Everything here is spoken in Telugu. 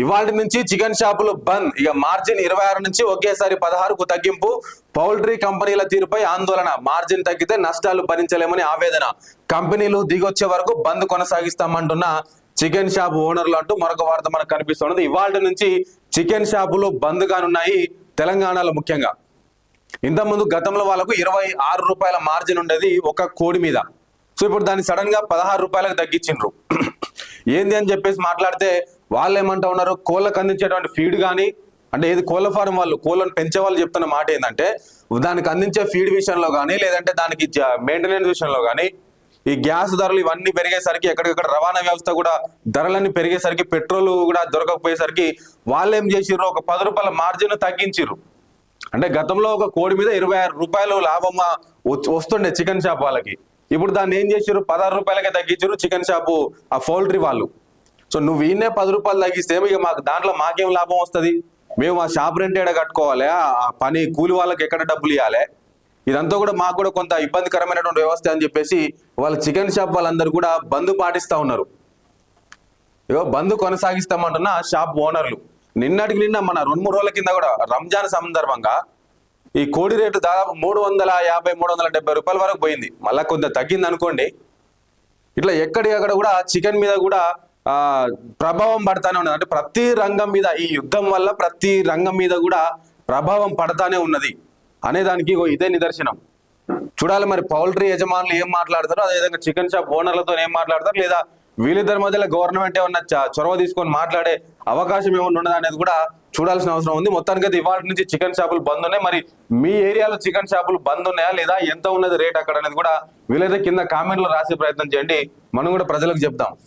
ఇవాళ నుంచి చికెన్ షాపులు బంద్. ఇక మార్జిన్ 26 నుంచి ఒకేసారి 16కు తగ్గింపు. పౌల్ట్రీ కంపెనీల తీరుపై ఆందోళన. మార్జిన్ తగ్గితే నష్టాలు భరించలేమని ఆవేదన. కంపెనీలు దిగొచ్చే వరకు బంద్ కొనసాగిస్తామంటున్న చికెన్ షాప్ ఓనర్లు అంటూ మరొక వార్త మనకు కనిపిస్తున్నది. ఇవాళ నుంచి చికెన్ షాపులు బంద్ కానున్నాయి తెలంగాణలో. ముఖ్యంగా ఇంతకుముందు గతంలో వాళ్ళకు 26 రూపాయల మార్జిన్ ఉండేది ఒక కోడి మీద. సో ఇప్పుడు దాన్ని సడన్ గా 16 రూపాయలకు తగ్గించిండ్రు. ఏంది అని చెప్పేసి మాట్లాడితే వాళ్ళు ఏమంటా ఉన్నారు, కోళ్ళకు అందించేటువంటి ఫీడ్ కానీ, అంటే ఏది కోళ్ళ ఫారం వాళ్ళు కోళ్ళను పెంచే వాళ్ళు చెప్తున్న మాట ఏంటంటే దానికి అందించే ఫీడ్ విషయంలో కానీ, లేదంటే దానికి మెయింటెనెన్స్ విషయంలో కానీ, ఈ గ్యాస్ ధరలు ఇవన్నీ పెరిగేసరికి ఎక్కడికక్కడ రవాణా వ్యవస్థ కూడా ధరలన్నీ పెరిగేసరికి, పెట్రోల్ కూడా దొరకకపోయేసరికి వాళ్ళు ఏం చేసిర్రు, ఒక 10 రూపాయల మార్జిన్ తగ్గించిర్రు. అంటే గతంలో ఒక కోడి మీద 26 రూపాయలు లాభం వస్తుండే చికెన్ షాప్ వాళ్ళకి. ఇప్పుడు దాన్ని ఏం చేసారు, 16 రూపాయలకే తగ్గించారు చికెన్ షాపు ఆ పౌల్ట్రీ వాళ్ళు. సో నువ్వు ఈయనే 10 రూపాయలు తగ్గిస్తే ఇక మాకు దాంట్లో మాకేం లాభం వస్తుంది? మేము ఆ షాప్ రెంట్ ఎక్కడ కట్టుకోవాలి, ఆ పని కూలి వాళ్ళకి ఎక్కడ డబ్బులు ఇవ్వాలి? ఇదంతా కూడా మాకు కూడా కొంత ఇబ్బందికరమైనటువంటి వ్యవస్థ అని చెప్పేసి వాళ్ళ చికెన్ షాప్ వాళ్ళందరూ కూడా బంద్ పాటిస్తా ఉన్నారు. ఇగో బంద్ కొనసాగిస్తామంటున్న షాప్ ఓనర్లు. నిన్నటికి నిన్న మన 2-3 రోజుల కింద కూడా రంజాన్ సందర్భంగా ఈ కోడి రేటు దాదాపు 350-370 రూపాయల వరకు పోయింది. మళ్ళా కొంత తగ్గింది అనుకోండి. ఇట్లా ఎక్కడికక్కడ కూడా చికెన్ మీద కూడా ప్రభావం పడతానే ఉన్నది. అంటే ప్రతి రంగం మీద ఈ యుద్ధం వల్ల ప్రతి రంగం మీద కూడా ప్రభావం పడతానే ఉన్నది అనేదానికి ఇదే నిదర్శనం. చూడాలి మరి పౌల్ట్రీ యజమానులు ఏం మాట్లాడతారు, అదేవిధంగా చికెన్ షాప్ ఓనర్లతో ఏం మాట్లాడతారు, లేదా వీళ్ళిద్దరి మధ్యలో గవర్నమెంట్ ఏమన్నా చొరవ తీసుకొని మాట్లాడే అవకాశం ఏమన్నా ఉన్నదా అనేది కూడా చూడాల్సిన అవసరం ఉంది. మొత్తానికి ఇవాళ నుంచి చికెన్ షాపులు బంద్ ఉన్నాయి. మరి మీ ఏరియాలో చికెన్ షాపులు బంద్ ఉన్నాయా, లేదా ఎంత ఉన్నది రేట్ అక్కడ అనేది కూడా వీలైతే కింద కామెంట్లో రాసే ప్రయత్నం చేయండి. మనం కూడా ప్రజలకు చెప్తాం.